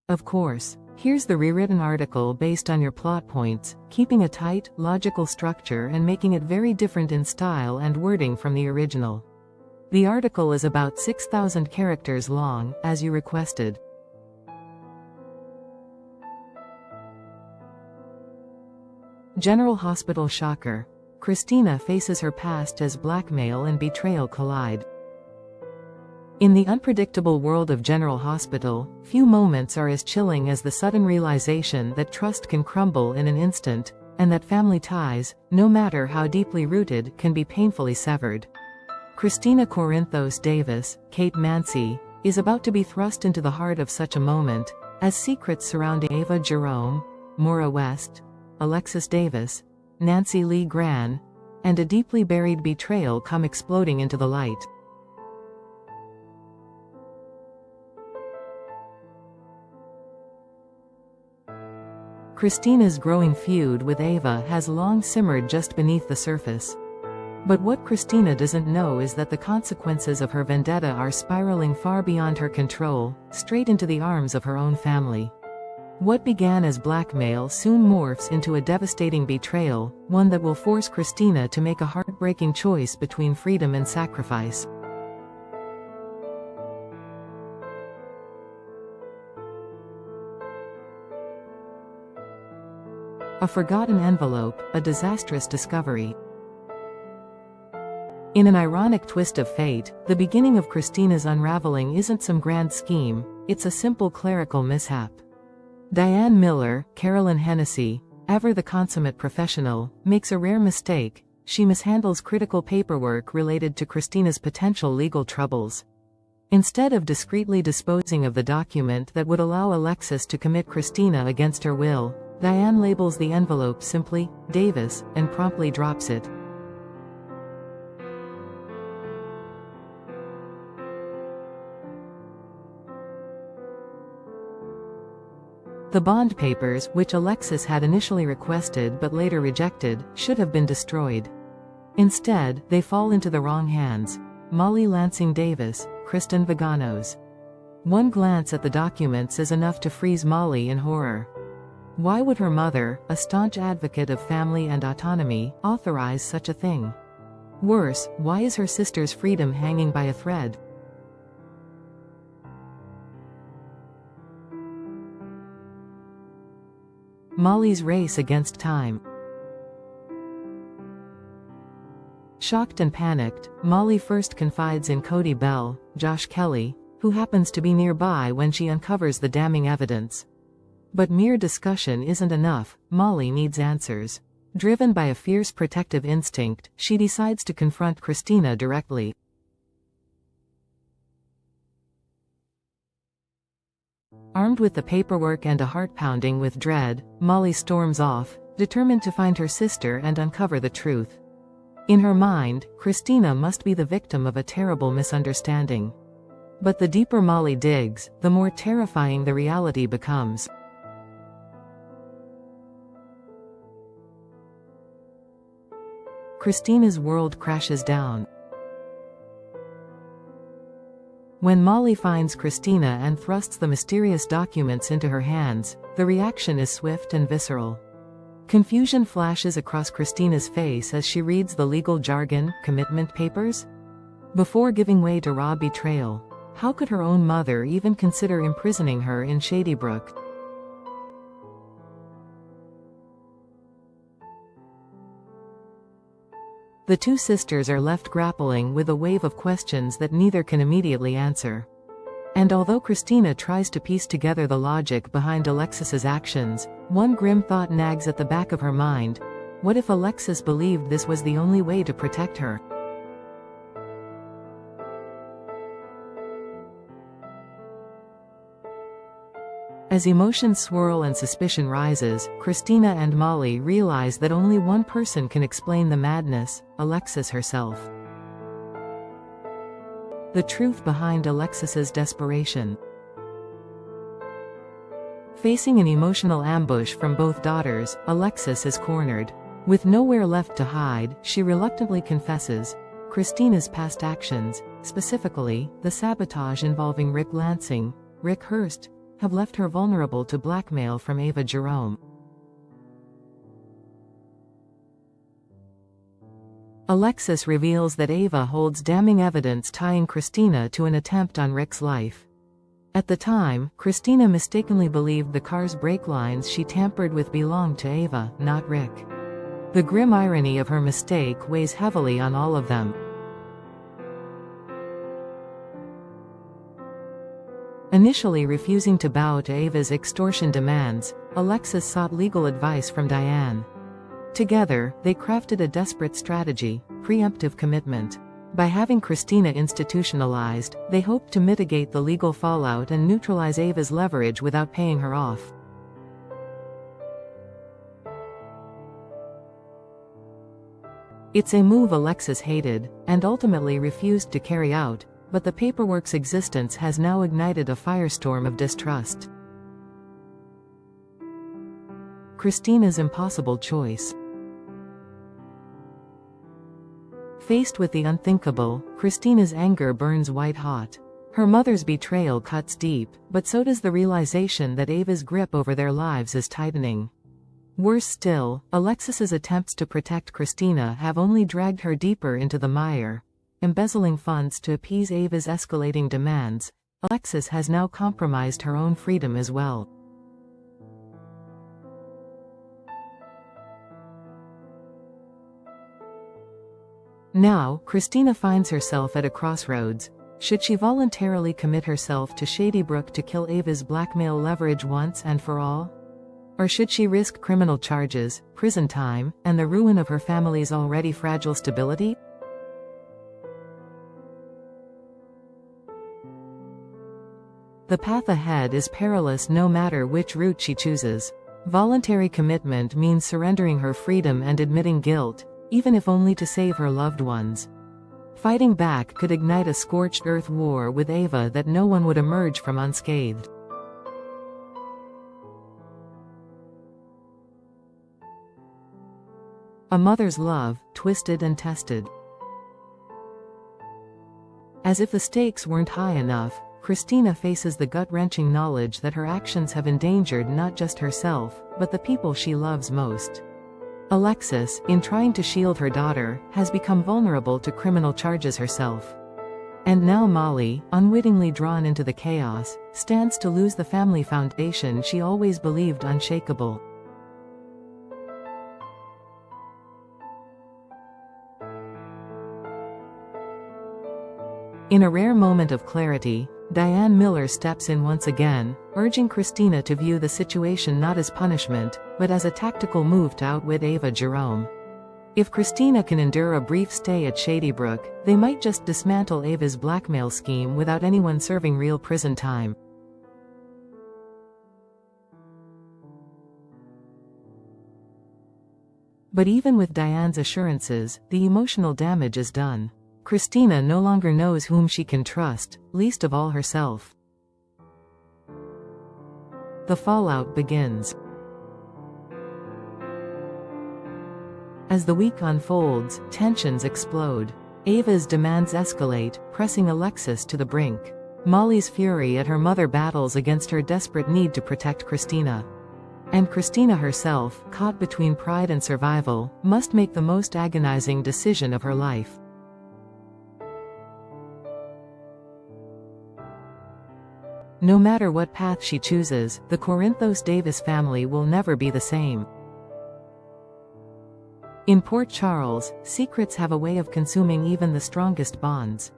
Of course. Here's the rewritten article based on your plot points, keeping a tight, logical structure and making it very different in style and wording from the original. The article is about 6,000 characters long, as you requested. General Hospital shocker. Kristina faces her past as blackmail and betrayal collide. In the unpredictable world of General Hospital, few moments are as chilling as the sudden realization that trust can crumble in an instant, and that family ties, no matter how deeply rooted, can be painfully severed. Kristina Corinthos Davis, Kate Mansi, is about to be thrust into the heart of such a moment, as secrets surrounding Ava Jerome, Maura West, Alexis Davis, Nancy Lee Gran, and a deeply buried betrayal come exploding into the light. Kristina's growing feud with Ava has long simmered just beneath the surface. But what Kristina doesn't know is that the consequences of her vendetta are spiraling far beyond her control, straight into the arms of her own family. What began as blackmail soon morphs into a devastating betrayal, one that will force Kristina to make a heartbreaking choice between freedom and sacrifice. A forgotten envelope, a disastrous discovery. In an ironic twist of fate, the beginning of Kristina's unraveling isn't some grand scheme, it's a simple clerical mishap. Diane Miller, Carolyn Hennessy, ever the consummate professional, makes a rare mistake. She mishandles critical paperwork related to Kristina's potential legal troubles. Instead of discreetly disposing of the document that would allow Alexis to commit Kristina against her will, Diane labels the envelope simply, Davis, and promptly drops it. The bond papers, which Alexis had initially requested but later rejected, should have been destroyed. Instead, they fall into the wrong hands. Molly Lansing Davis, Kristen Vaganos. One glance at the documents is enough to freeze Molly in horror. Why would her mother, a staunch advocate of family and autonomy, authorize such a thing? Worse, why is her sister's freedom hanging by a thread? Molly's race against time. Shocked and panicked, Molly first confides in Cody Bell, Josh Kelly, who happens to be nearby when she uncovers the damning evidence. But mere discussion isn't enough, Molly needs answers. Driven by a fierce protective instinct, she decides to confront Kristina directly. Armed with the paperwork and a heart pounding with dread, Molly storms off, determined to find her sister and uncover the truth. In her mind, Kristina must be the victim of a terrible misunderstanding. But the deeper Molly digs, the more terrifying the reality becomes. Kristina's world crashes down. When Molly finds Kristina and thrusts the mysterious documents into her hands, the reaction is swift and visceral. Confusion flashes across Kristina's face as she reads the legal jargon, commitment papers? Before giving way to raw betrayal, how could her own mother even consider imprisoning her in Shady Brook? The two sisters are left grappling with a wave of questions that neither can immediately answer. And although Kristina tries to piece together the logic behind Alexis's actions, one grim thought nags at the back of her mind. What if Alexis believed this was the only way to protect her? As emotions swirl and suspicion rises, Kristina and Molly realize that only one person can explain the madness, Alexis herself. The truth behind Alexis's desperation. Facing an emotional ambush from both daughters, Alexis is cornered. With nowhere left to hide, she reluctantly confesses Kristina's past actions, specifically, the sabotage involving Rick Lansing, Rick Hurst, have left her vulnerable to blackmail from Eva Jerome. Alexis reveals that Eva holds damning evidence tying Kristina to an attempt on Rick's life. At the time, Kristina mistakenly believed the car's brake lines she tampered with belonged to Eva, not Rick. The grim irony of her mistake weighs heavily on all of them. Initially refusing to bow to Eva's extortion demands, Alexis sought legal advice from Diane. Together, they crafted a desperate strategy: preemptive commitment. By having Kristina institutionalized, they hoped to mitigate the legal fallout and neutralize Eva's leverage without paying her off. It's a move Alexis hated, and ultimately refused to carry out, but the paperwork's existence has now ignited a firestorm of distrust. Kristina's impossible choice. Faced with the unthinkable, Kristina's anger burns white-hot. Her mother's betrayal cuts deep, but so does the realization that Eva's grip over their lives is tightening. Worse still, Alexis's attempts to protect Kristina have only dragged her deeper into the mire. Embezzling funds to appease Eva's escalating demands, Alexis has now compromised her own freedom as well. Now, Kristina finds herself at a crossroads. Should she voluntarily commit herself to Shadybrook to kill Eva's blackmail leverage once and for all? Or should she risk criminal charges, prison time, and the ruin of her family's already fragile stability? The path ahead is perilous no matter which route she chooses. Voluntary commitment means surrendering her freedom and admitting guilt, even if only to save her loved ones. Fighting back could ignite a scorched earth war with Eva that no one would emerge from unscathed. A mother's love, twisted and tested. As if the stakes weren't high enough, Kristina faces the gut-wrenching knowledge that her actions have endangered not just herself, but the people she loves most. Alexis, in trying to shield her daughter, has become vulnerable to criminal charges herself. And now Molly, unwittingly drawn into the chaos, stands to lose the family foundation she always believed unshakable. In a rare moment of clarity, Diane Miller steps in once again, urging Kristina to view the situation not as punishment, but as a tactical move to outwit Eva Jerome. If Kristina can endure a brief stay at Shadybrook, they might just dismantle Eva's blackmail scheme without anyone serving real prison time. But even with Diane's assurances, the emotional damage is done. Kristina no longer knows whom she can trust, least of all herself. The fallout begins. As the week unfolds, tensions explode. Eva's demands escalate, pressing Alexis to the brink. Molly's fury at her mother battles against her desperate need to protect Kristina. And Kristina herself, caught between pride and survival, must make the most agonizing decision of her life. No matter what path she chooses, the Corinthos Davis family will never be the same. In Port Charles, secrets have a way of consuming even the strongest bonds.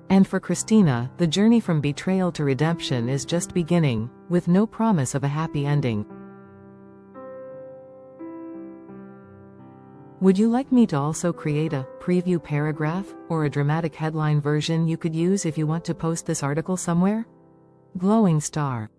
And for Kristina, the journey from betrayal to redemption is just beginning, with no promise of a happy ending. Would you like me to also create a preview paragraph, or a dramatic headline version you could use if you want to post this article somewhere? Glowing star.